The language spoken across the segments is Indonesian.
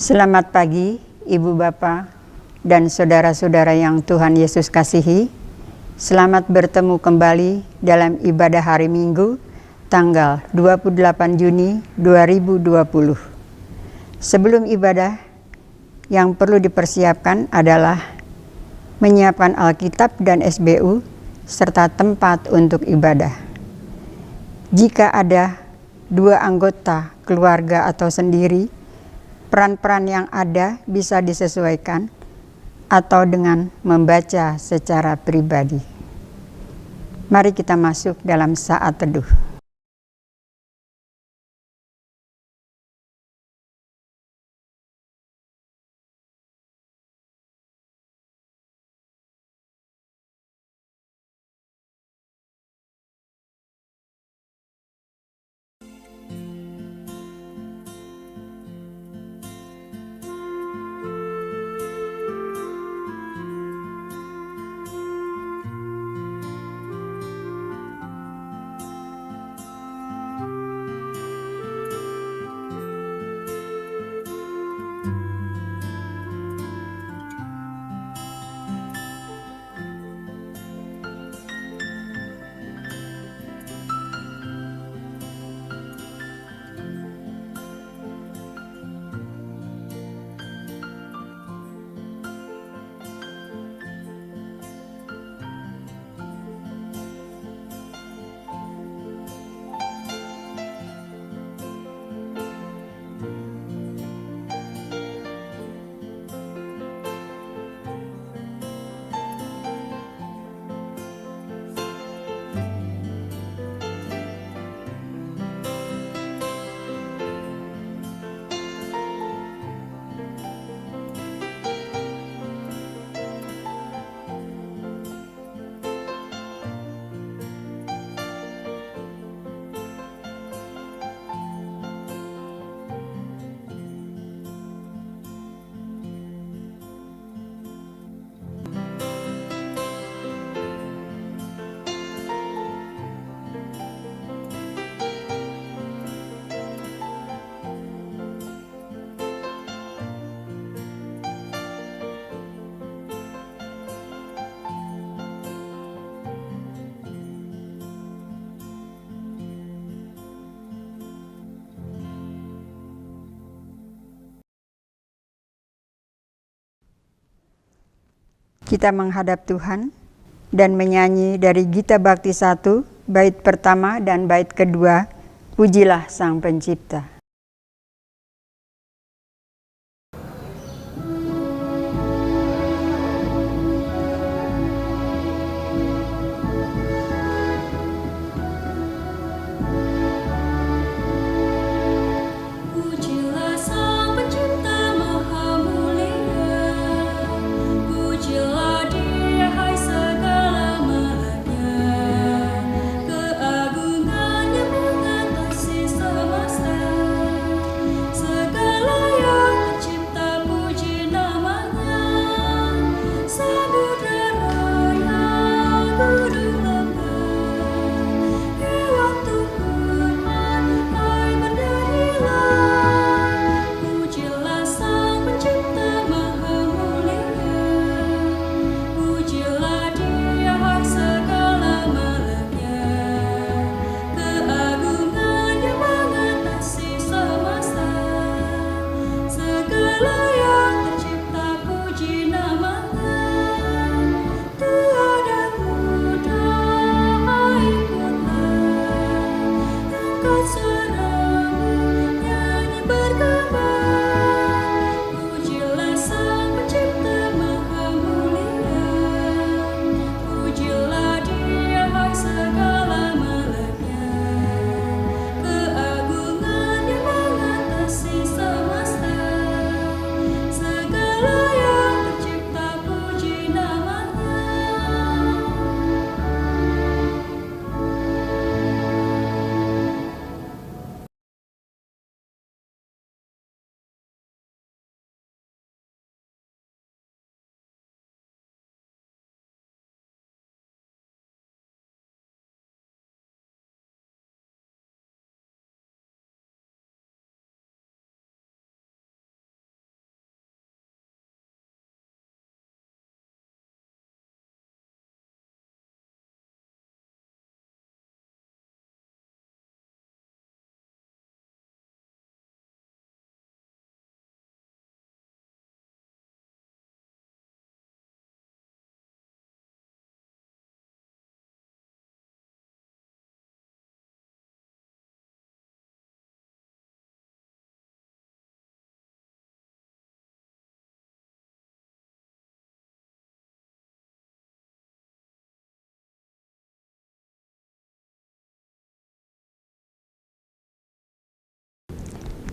Selamat pagi, Ibu Bapak dan saudara-saudara yang Tuhan Yesus kasihi. Selamat bertemu kembali dalam ibadah hari Minggu, tanggal 28 Juni 2020. Sebelum ibadah, yang perlu dipersiapkan adalah menyiapkan Alkitab dan SBU, serta tempat untuk ibadah. Jika ada dua anggota keluarga atau sendiri, peran-peran yang ada bisa disesuaikan atau dengan membaca secara pribadi. Mari kita masuk dalam saat teduh. Kita menghadap Tuhan dan menyanyi dari Gita Bhakti 1, bait pertama dan bait kedua, Pujilah Sang Pencipta. Keagungannya mengatasi semesta.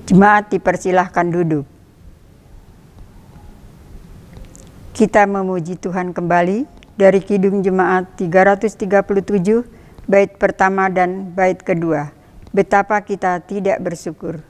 Jemaat dipersilahkan duduk. Kita memuji Tuhan kembali dari Kidung Jemaat 337, bait pertama dan bait kedua. Betapa kita tidak bersyukur.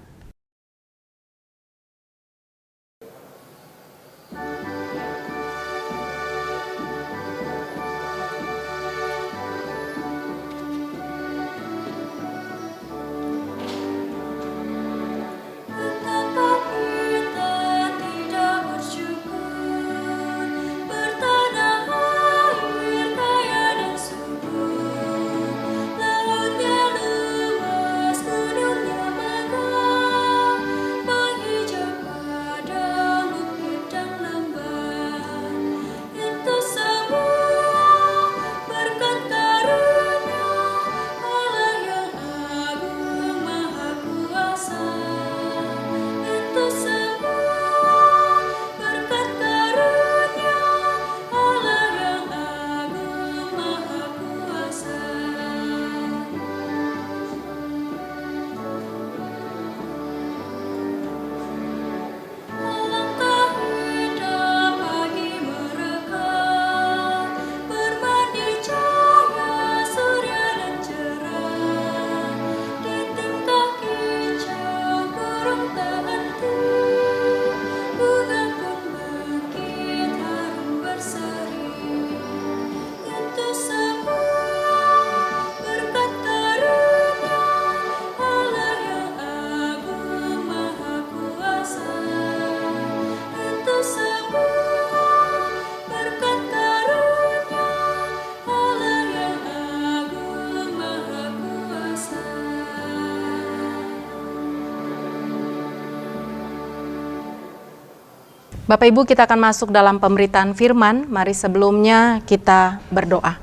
Bapak Ibu, kita akan masuk dalam pemberitaan firman. Mari sebelumnya kita berdoa.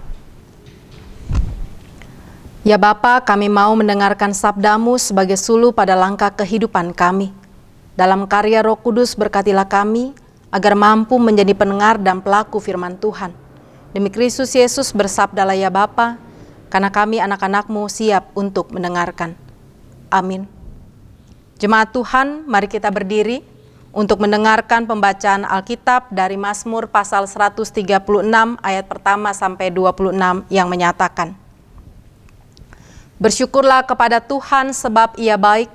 Ya Bapa, kami mau mendengarkan sabda-Mu sebagai suluh pada langkah kehidupan kami. Dalam karya Roh Kudus berkatilah kami, agar mampu menjadi pendengar dan pelaku firman Tuhan. Demi Kristus Yesus bersabdalah ya Bapa, karena kami anak-anak-Mu siap untuk mendengarkan. Amin. Jemaat Tuhan, mari kita berdiri untuk mendengarkan pembacaan Alkitab dari Mazmur pasal 136 ayat pertama sampai 26 yang menyatakan, Bersyukurlah kepada Tuhan sebab Ia baik,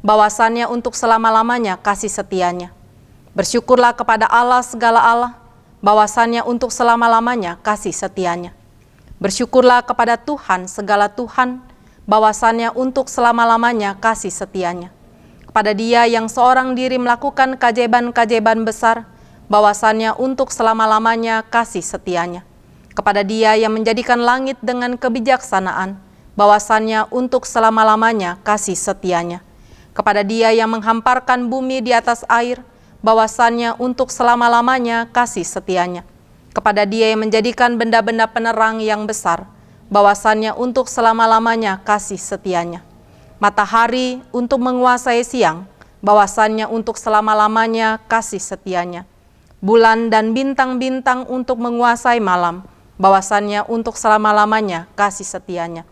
bahwasannya untuk selama-lamanya kasih setianya. Bersyukurlah kepada Allah segala Allah, bahwasannya untuk selama-lamanya kasih setianya. Bersyukurlah kepada Tuhan segala Tuhan, bahwasannya untuk selama-lamanya kasih setianya. Kepada Dia yang seorang diri melakukan keajaiban-keajaiban besar, bahwasannya untuk selama-lamanya kasih setianya. Kepada Dia yang menjadikan langit dengan kebijaksanaan, bahwasannya untuk selama-lamanya kasih setianya. Kepada Dia yang menghamparkan bumi di atas air, bahwasannya untuk selama-lamanya kasih setianya. Kepada Dia yang menjadikan benda-benda penerang yang besar, bahwasannya untuk selama-lamanya kasih setianya. Matahari untuk menguasai siang, bahwasannya untuk selama-lamanya kasih setianya. Bulan dan bintang-bintang untuk menguasai malam, bahwasannya untuk selama-lamanya kasih setianya.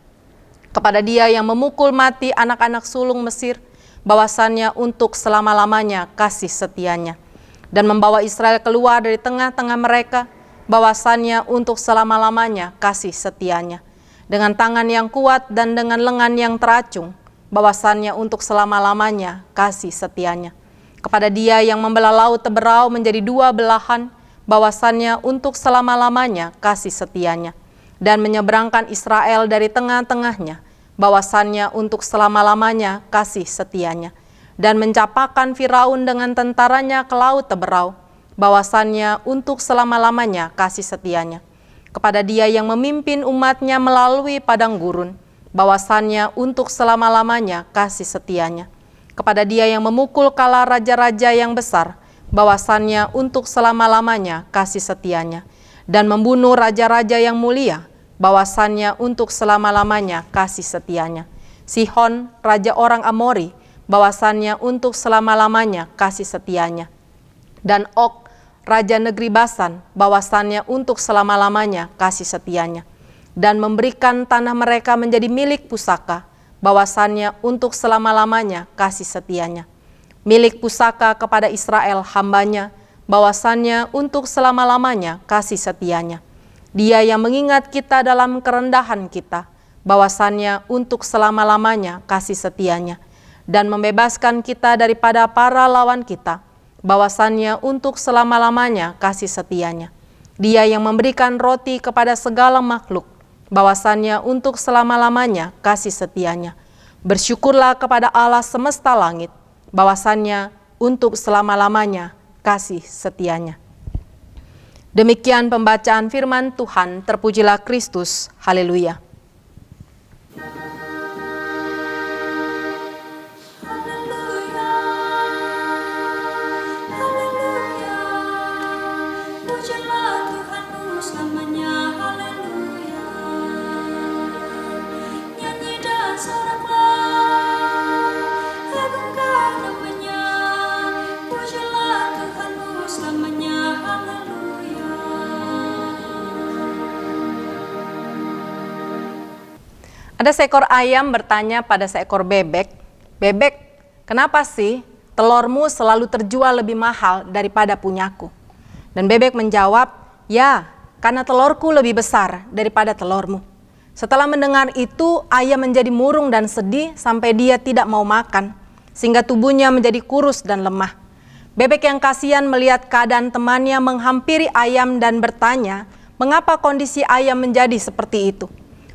Kepada Dia yang memukul mati anak-anak sulung Mesir, bahwasannya untuk selama-lamanya kasih setianya. Dan membawa Israel keluar dari tengah-tengah mereka, bahwasannya untuk selama-lamanya kasih setianya. Dengan tangan yang kuat dan dengan lengan yang teracung, bahwasannya untuk selama-lamanya kasih setianya. Kepada Dia yang membelah laut Teberau menjadi dua belahan, bahwasannya untuk selama-lamanya kasih setianya. Dan menyeberangkan Israel dari tengah-tengahnya, bahwasannya untuk selama-lamanya kasih setianya. Dan mencapakan Firaun dengan tentaranya ke laut Teberau, bahwasannya untuk selama-lamanya kasih setianya. Kepada Dia yang memimpin umat-Nya melalui padang gurun, bahwasannya untuk selama-lamanya kasih setianya. Kepada Dia yang memukul kala raja-raja yang besar, bahwasannya untuk selama-lamanya kasih setianya. Dan membunuh raja-raja yang mulia, bahwasannya untuk selama-lamanya kasih setianya. Sihon, raja orang Amori, bahwasannya untuk selama-lamanya kasih setianya. Dan Og, raja negeri Basan, bahwasannya untuk selama-lamanya kasih setianya. Dan memberikan tanah mereka menjadi milik pusaka, bahwasannya untuk selama-lamanya kasih setianya. milik pusaka kepada Israel hambanya, bahwasannya untuk selama-lamanya kasih setianya. Dia yang mengingat kita dalam kerendahan kita, bahwasannya untuk selama-lamanya kasih setianya, dan membebaskan kita daripada para lawan kita, bahwasannya untuk selama-lamanya kasih setianya. Dia yang memberikan roti kepada segala makhluk, bahwasannya untuk selama-lamanya kasih setianya. Bersyukurlah kepada Allah semesta langit, bahwasannya untuk selama-lamanya kasih setianya. Demikian pembacaan firman Tuhan, terpujilah Kristus, haleluya. Ada seekor ayam bertanya pada seekor bebek, "Bebek, kenapa sih telurmu selalu terjual lebih mahal daripada punyaku?" Dan bebek menjawab, "Ya, karena telurku lebih besar daripada telurmu." Setelah mendengar itu, ayam menjadi murung dan sedih sampai dia tidak mau makan, sehingga tubuhnya menjadi kurus dan lemah. Bebek yang kasihan melihat keadaan temannya menghampiri ayam dan bertanya, mengapa kondisi ayam menjadi seperti itu.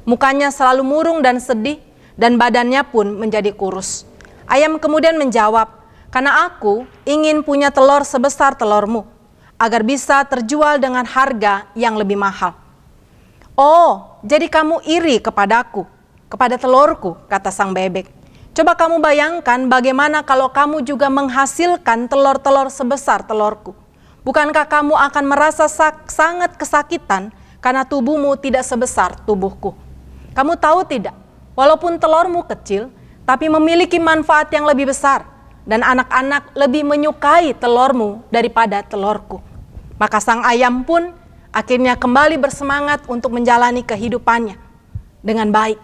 Mukanya selalu murung dan sedih, dan badannya pun menjadi kurus. Ayam kemudian menjawab, "Karena aku ingin punya telur sebesar telurmu, agar bisa terjual dengan harga yang lebih mahal." "Oh, jadi kamu iri kepadaku, kepada telurku," kata sang bebek. "Coba kamu bayangkan bagaimana kalau kamu juga menghasilkan telur-telur sebesar telurku. Bukankah kamu akan merasa sangat kesakitan karena tubuhmu tidak sebesar tubuhku? Kamu tahu tidak, walaupun telurmu kecil, tapi memiliki manfaat yang lebih besar, dan anak-anak lebih menyukai telurmu daripada telurku." Maka sang ayam pun akhirnya kembali bersemangat untuk menjalani kehidupannya dengan baik.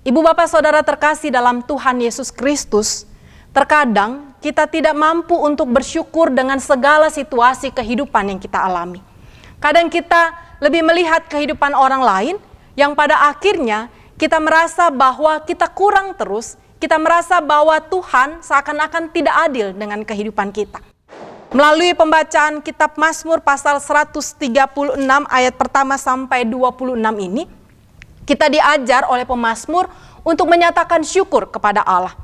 Ibu bapak saudara terkasih dalam Tuhan Yesus Kristus, terkadang kita tidak mampu untuk bersyukur dengan segala situasi kehidupan yang kita alami. Kadang kita lebih melihat kehidupan orang lain, yang pada akhirnya kita merasa bahwa kita kurang terus, kita merasa bahwa Tuhan seakan-akan tidak adil dengan kehidupan kita. Melalui pembacaan kitab Mazmur pasal 136 ayat pertama sampai 26 ini, kita diajar oleh pemazmur untuk menyatakan syukur kepada Allah.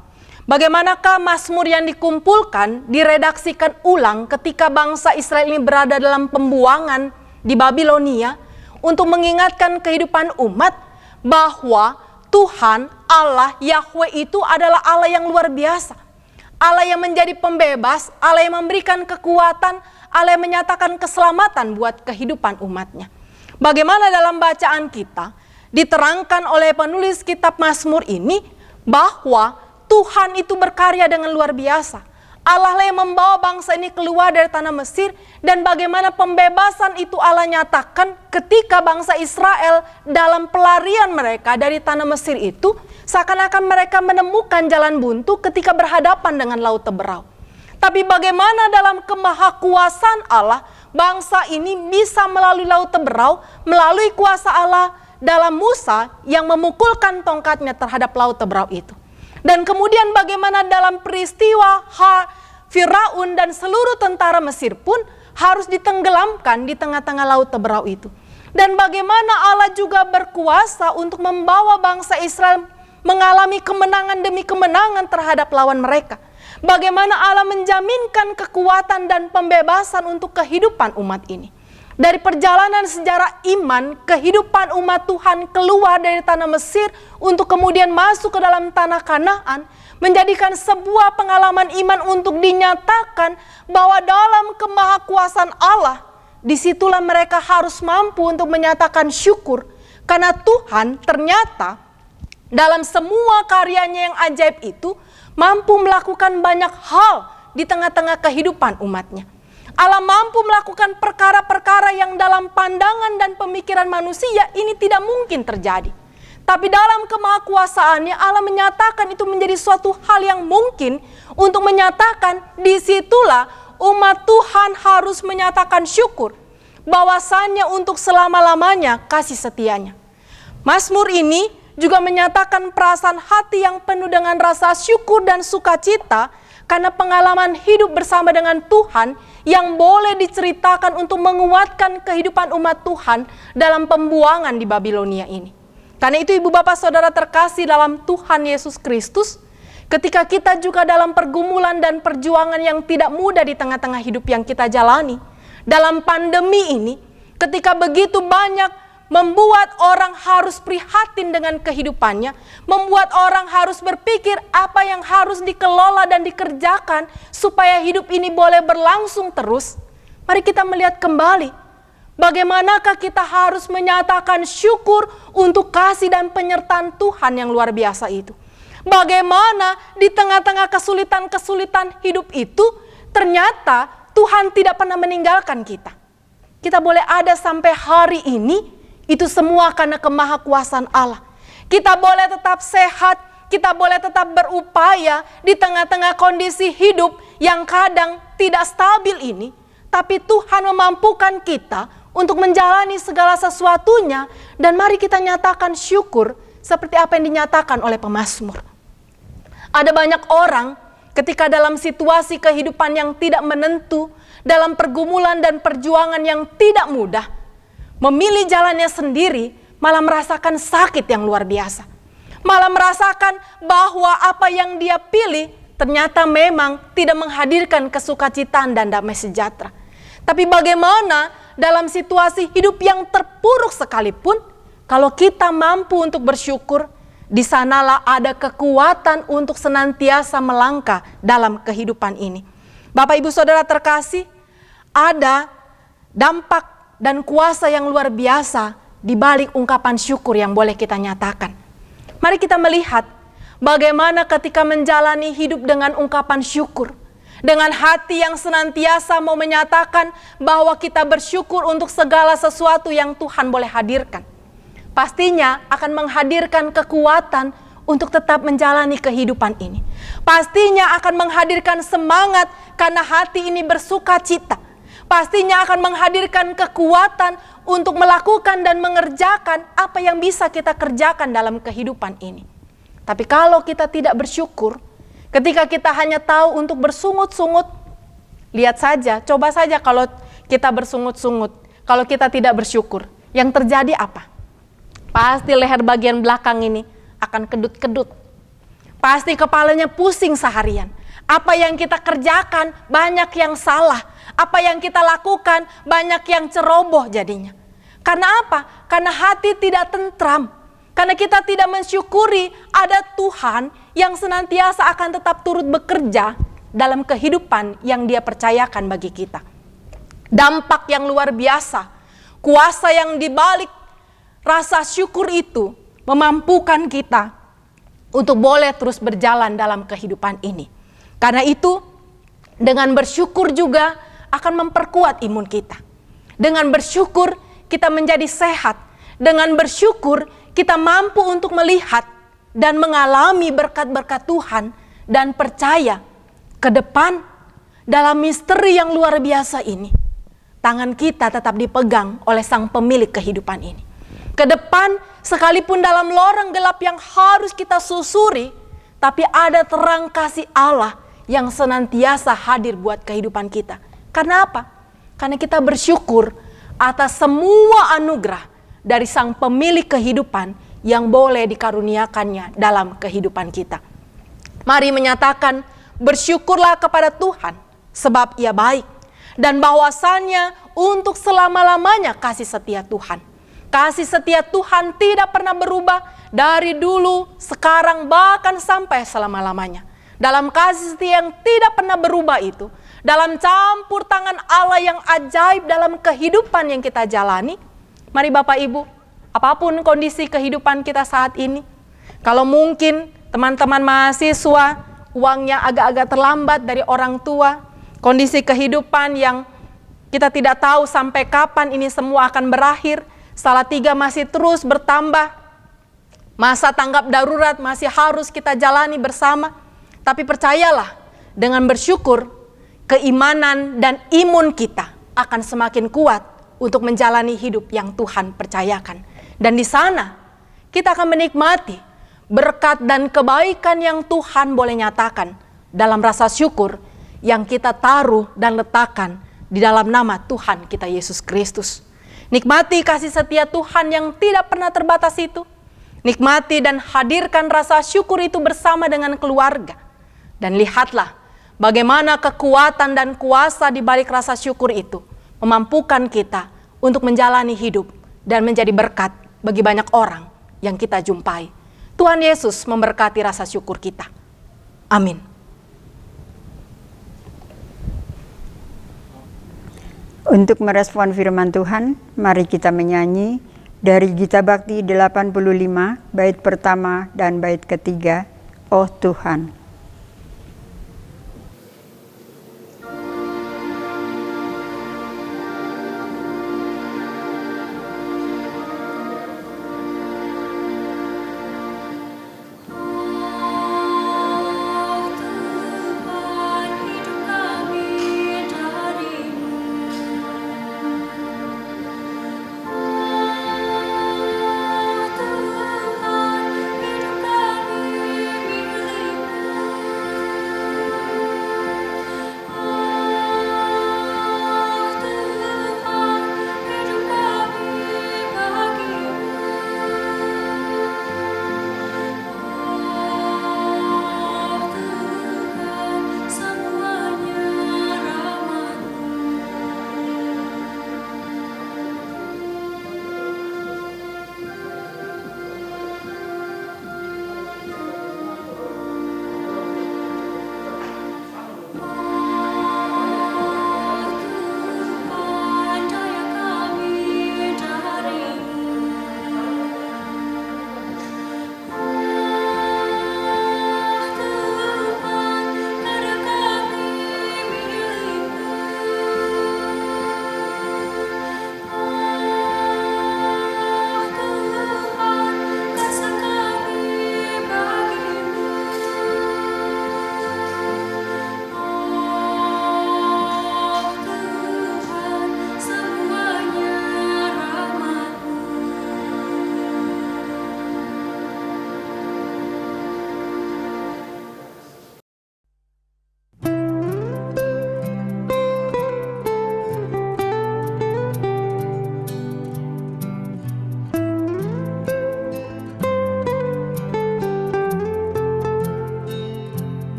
Bagaimanakah mazmur yang dikumpulkan, diredaksikan ulang ketika bangsa Israel ini berada dalam pembuangan di Babilonia, untuk mengingatkan kehidupan umat bahwa Tuhan Allah Yahweh itu adalah Allah yang luar biasa. Allah yang menjadi pembebas, Allah yang memberikan kekuatan, Allah yang menyatakan keselamatan buat kehidupan umatnya. Bagaimana dalam bacaan kita diterangkan oleh penulis kitab Mazmur ini bahwa Tuhan itu berkarya dengan luar biasa. Allah lah yang membawa bangsa ini keluar dari tanah Mesir, dan bagaimana pembebasan itu Allah nyatakan ketika bangsa Israel dalam pelarian mereka dari tanah Mesir itu, seakan-akan mereka menemukan jalan buntu ketika berhadapan dengan Laut Teberau. Tapi bagaimana dalam kemahakuasaan Allah, bangsa ini bisa melalui Laut Teberau, melalui kuasa Allah dalam Musa yang memukulkan tongkatnya terhadap Laut Teberau itu. Dan kemudian bagaimana dalam peristiwa Firaun dan seluruh tentara Mesir pun harus ditenggelamkan di tengah-tengah Laut Teberau itu. Dan bagaimana Allah juga berkuasa untuk membawa bangsa Israel mengalami kemenangan demi kemenangan terhadap lawan mereka. Bagaimana Allah menjaminkan kekuatan dan pembebasan untuk kehidupan umat ini. Dari perjalanan sejarah iman, kehidupan umat Tuhan keluar dari tanah Mesir untuk kemudian masuk ke dalam tanah Kanaan, menjadikan sebuah pengalaman iman untuk dinyatakan bahwa dalam kemahakuasaan Allah, disitulah mereka harus mampu untuk menyatakan syukur, karena Tuhan ternyata dalam semua karyanya yang ajaib itu mampu melakukan banyak hal di tengah-tengah kehidupan umatnya. Allah mampu melakukan perkara-perkara yang dalam pandangan dan pemikiran manusia ini tidak mungkin terjadi. Tapi dalam kemahakuasaannya Allah menyatakan itu menjadi suatu hal yang mungkin untuk menyatakan disitulah umat Tuhan harus menyatakan syukur bahwasannya untuk selama-lamanya kasih setianya. Mazmur ini juga menyatakan perasaan hati yang penuh dengan rasa syukur dan sukacita karena pengalaman hidup bersama dengan Tuhan yang boleh diceritakan untuk menguatkan kehidupan umat Tuhan dalam pembuangan di Babilonia ini. Karena itu ibu bapak saudara terkasih dalam Tuhan Yesus Kristus, ketika kita juga dalam pergumulan dan perjuangan yang tidak mudah di tengah-tengah hidup yang kita jalani, dalam pandemi ini, ketika begitu banyak membuat orang harus prihatin dengan kehidupannya, membuat orang harus berpikir apa yang harus dikelola dan dikerjakan supaya hidup ini boleh berlangsung terus. Mari kita melihat kembali, bagaimanakah kita harus menyatakan syukur untuk kasih dan penyertaan Tuhan yang luar biasa itu. Bagaimana di tengah-tengah kesulitan-kesulitan hidup itu, ternyata Tuhan tidak pernah meninggalkan kita. Kita boleh ada sampai hari ini, itu semua karena kemahakuasaan Allah. Kita boleh tetap sehat, kita boleh tetap berupaya di tengah-tengah kondisi hidup yang kadang tidak stabil ini. Tapi Tuhan memampukan kita untuk menjalani segala sesuatunya. Dan mari kita nyatakan syukur seperti apa yang dinyatakan oleh pemazmur. Ada banyak orang ketika dalam situasi kehidupan yang tidak menentu, dalam pergumulan dan perjuangan yang tidak mudah, memilih jalannya sendiri, malah merasakan sakit yang luar biasa. Malah merasakan bahwa apa yang dia pilih ternyata memang tidak menghadirkan kesukacitaan dan damai sejahtera. Tapi bagaimana dalam situasi hidup yang terpuruk sekalipun, kalau kita mampu untuk bersyukur, di sanalah ada kekuatan untuk senantiasa melangkah dalam kehidupan ini. Bapak Ibu Saudara terkasih, ada dampak dan kuasa yang luar biasa di balik ungkapan syukur yang boleh kita nyatakan. Mari kita melihat bagaimana ketika menjalani hidup dengan ungkapan syukur, dengan hati yang senantiasa mau menyatakan bahwa kita bersyukur untuk segala sesuatu yang Tuhan boleh hadirkan. Pastinya akan menghadirkan kekuatan untuk tetap menjalani kehidupan ini. Pastinya akan menghadirkan semangat karena hati ini bersuka cita. Pastinya akan menghadirkan kekuatan untuk melakukan dan mengerjakan apa yang bisa kita kerjakan dalam kehidupan ini. Tapi kalau kita tidak bersyukur, ketika kita hanya tahu untuk bersungut-sungut, lihat saja, coba saja kalau kita bersungut-sungut, kalau kita tidak bersyukur, yang terjadi apa? Pasti leher bagian belakang ini akan kedut-kedut. Pasti kepalanya pusing seharian. Apa yang kita kerjakan banyak yang salah. Apa yang kita lakukan banyak yang ceroboh jadinya. Karena apa? Karena hati tidak tentram. Karena kita tidak mensyukuri ada Tuhan yang senantiasa akan tetap turut bekerja dalam kehidupan yang Dia percayakan bagi kita. Dampak yang luar biasa, kuasa yang dibalik rasa syukur itu memampukan kita untuk boleh terus berjalan dalam kehidupan ini. Karena itu, dengan bersyukur juga akan memperkuat imun kita. Dengan bersyukur kita menjadi sehat. Dengan bersyukur kita mampu untuk melihat dan mengalami berkat-berkat Tuhan dan percaya ke depan dalam misteri yang luar biasa ini. Tangan kita tetap dipegang oleh Sang Pemilik kehidupan ini. Ke depan sekalipun dalam lorong gelap yang harus kita susuri, tapi ada terang kasih Allah yang senantiasa hadir buat kehidupan kita. Karena apa? Karena kita bersyukur atas semua anugerah dari Sang Pemilik kehidupan yang boleh dikaruniakannya dalam kehidupan kita. Mari menyatakan bersyukurlah kepada Tuhan sebab Ia baik, dan bahwasannya untuk selama-lamanya kasih setia Tuhan. Kasih setia Tuhan tidak pernah berubah dari dulu, sekarang, bahkan sampai selama-lamanya. Dalam kasih setia yang tidak pernah berubah itu, dalam campur tangan Allah yang ajaib dalam kehidupan yang kita jalani, mari Bapak Ibu, apapun kondisi kehidupan kita saat ini, kalau mungkin teman-teman mahasiswa, uangnya agak-agak terlambat dari orang tua, kondisi kehidupan yang kita tidak tahu sampai kapan ini semua akan berakhir, Salatiga masih terus bertambah, Masa tanggap darurat masih harus kita jalani bersama. Tapi percayalah, dengan bersyukur, keimanan dan imun kita akan semakin kuat untuk menjalani hidup yang Tuhan percayakan. Dan di sana kita akan menikmati berkat dan kebaikan yang Tuhan boleh nyatakan dalam rasa syukur yang kita taruh dan letakkan di dalam nama Tuhan kita Yesus Kristus. Nikmati kasih setia Tuhan yang tidak pernah terbatas itu. Nikmati dan hadirkan rasa syukur itu bersama dengan keluarga. Dan lihatlah bagaimana kekuatan dan kuasa di balik rasa syukur itu memampukan kita untuk menjalani hidup dan menjadi berkat bagi banyak orang yang kita jumpai. Tuhan Yesus memberkati rasa syukur kita. Amin. Untuk merespon firman Tuhan, mari kita menyanyi dari Gita Bakti 85, bait pertama dan bait ketiga, Oh Tuhan.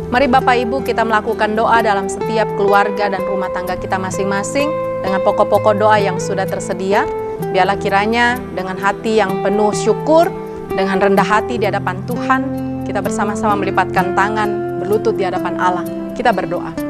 Mari Bapak Ibu kita melakukan doa dalam setiap keluarga dan rumah tangga kita masing-masing dengan pokok-pokok doa yang sudah tersedia. Biarlah kiranya dengan hati yang penuh syukur, dengan rendah hati di hadapan Tuhan, kita bersama-sama melipatkan tangan, berlutut di hadapan Allah. Kita berdoa.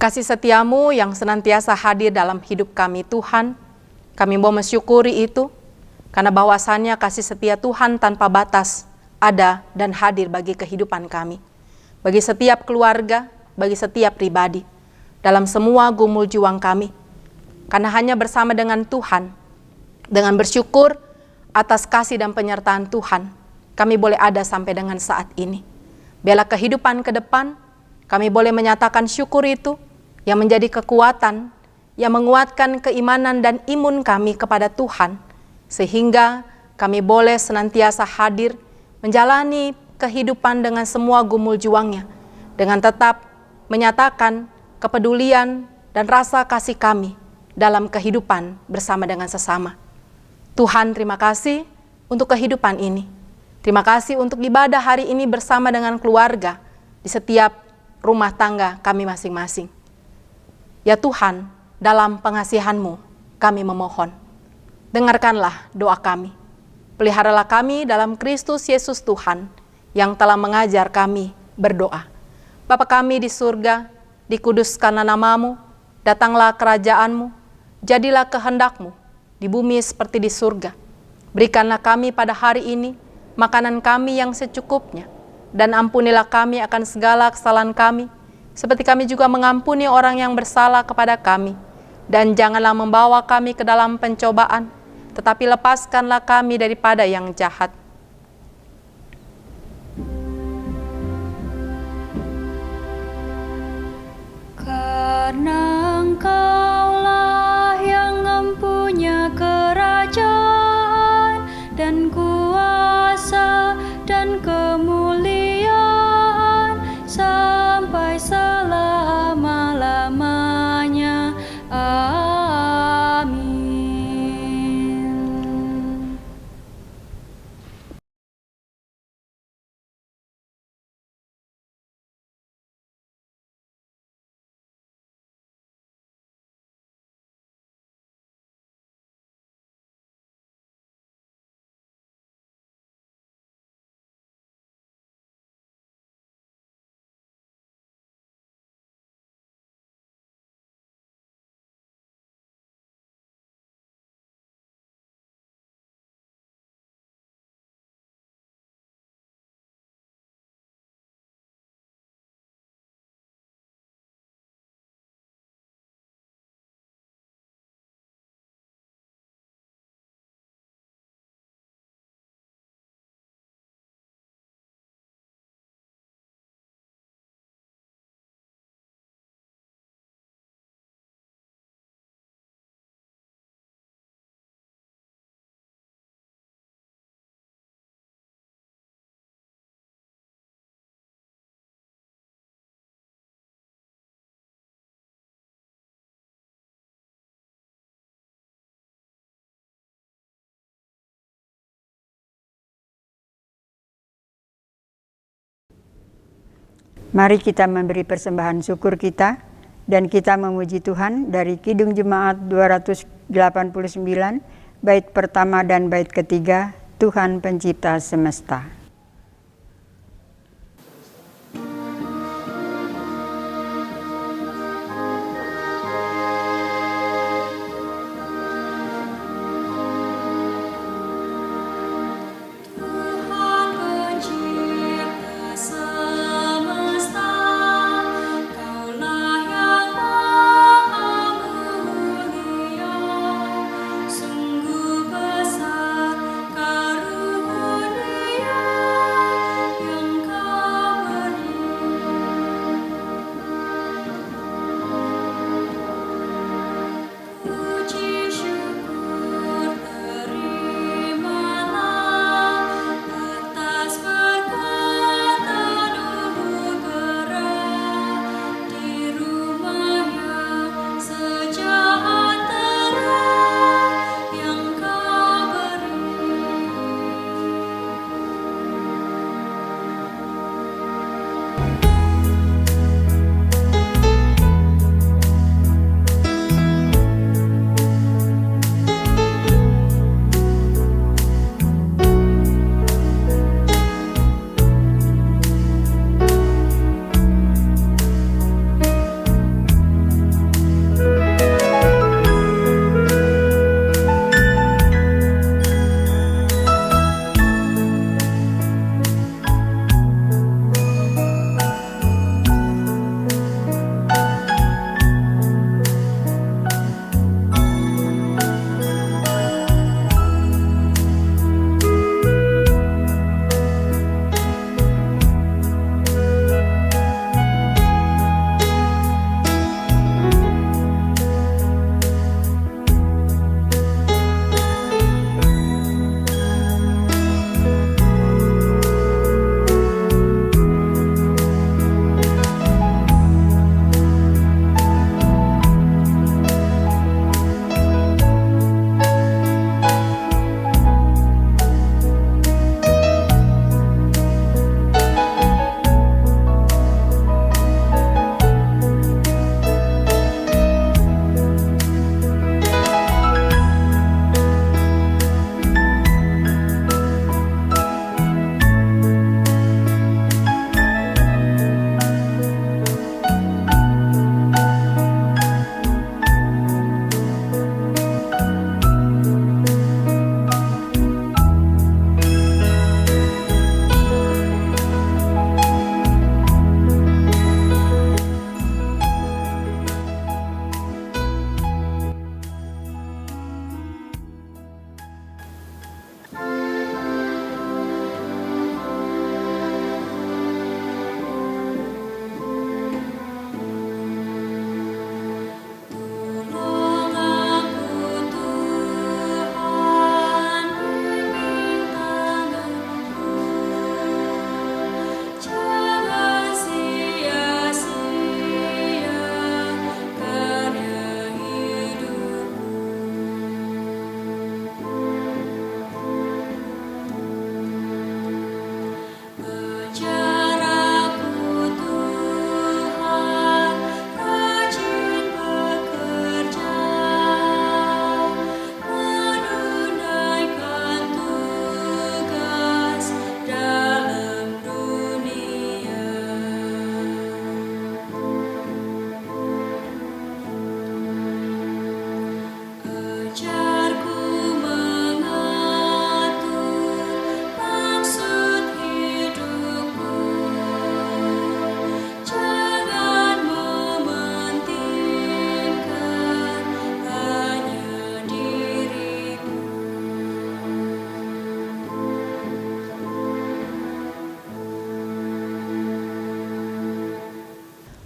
kasih setiamu yang senantiasa hadir dalam hidup kami Tuhan, kami mau mensyukuri itu, karena bahwasannya kasih setia Tuhan tanpa batas ada dan hadir bagi kehidupan kami, bagi setiap keluarga, bagi setiap pribadi, dalam semua gumul juang kami. Karena hanya bersama dengan Tuhan, dengan bersyukur atas kasih dan penyertaan Tuhan, kami boleh ada sampai dengan saat ini. Biarlah kehidupan ke depan, kami boleh menyatakan syukur itu, yang menjadi kekuatan, yang menguatkan keimanan dan imun kami kepada Tuhan, sehingga kami boleh senantiasa hadir, menjalani kehidupan dengan semua gumul juangnya, dengan tetap menyatakan kepedulian dan rasa kasih kami dalam kehidupan bersama dengan sesama. Tuhan, terima kasih untuk kehidupan ini. Terima kasih untuk ibadah hari ini bersama dengan keluarga di setiap rumah tangga kami masing-masing. Ya Tuhan, dalam pengasihan-Mu kami memohon, dengarkanlah doa kami. Peliharalah kami dalam Kristus Yesus Tuhan yang telah mengajar kami berdoa. Bapa kami di surga, dikuduskanlah nama-Mu, datanglah kerajaan-Mu, jadilah kehendak-Mu di bumi seperti di surga. Berikanlah kami pada hari ini makanan kami yang secukupnya, dan ampunilah kami akan segala kesalahan kami, seperti kami juga mengampuni orang yang bersalah kepada kami. Dan janganlah membawa kami ke dalam pencobaan, tetapi lepaskanlah kami daripada yang jahat. Karena Engkaulah yang mempunyai kerajaan dan kuasa dan kemuliaan sampai selama-lamanya. Amin. Mari kita memberi persembahan syukur kita dan kita memuji Tuhan dari Kidung Jemaat 289, bait pertama dan bait ketiga, Tuhan Pencipta Semesta. Sungguh besar karunia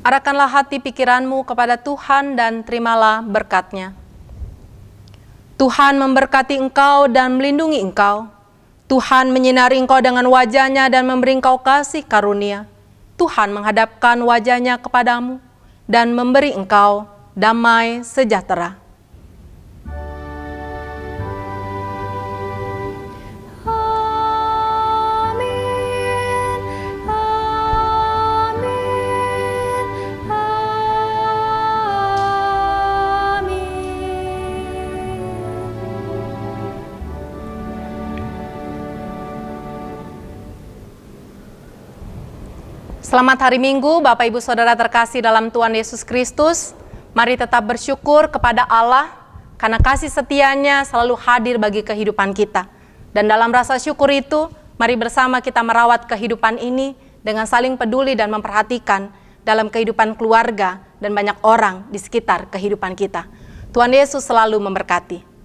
Arahkanlah hati pikiranmu kepada Tuhan dan terimalah berkat-Nya. Tuhan memberkati engkau dan melindungi engkau. Tuhan menyinari engkau dengan wajah-Nya dan memberi engkau kasih karunia. Tuhan menghadapkan wajah-Nya kepadamu dan memberi engkau damai sejahtera. Selamat hari Minggu, Bapak Ibu Saudara terkasih dalam Tuhan Yesus Kristus. Mari tetap bersyukur kepada Allah karena kasih setia-Nya selalu hadir bagi kehidupan kita. Dan dalam rasa syukur itu, mari bersama kita merawat kehidupan ini dengan saling peduli dan memperhatikan dalam kehidupan keluarga dan banyak orang di sekitar kehidupan kita. Tuhan Yesus selalu memberkati.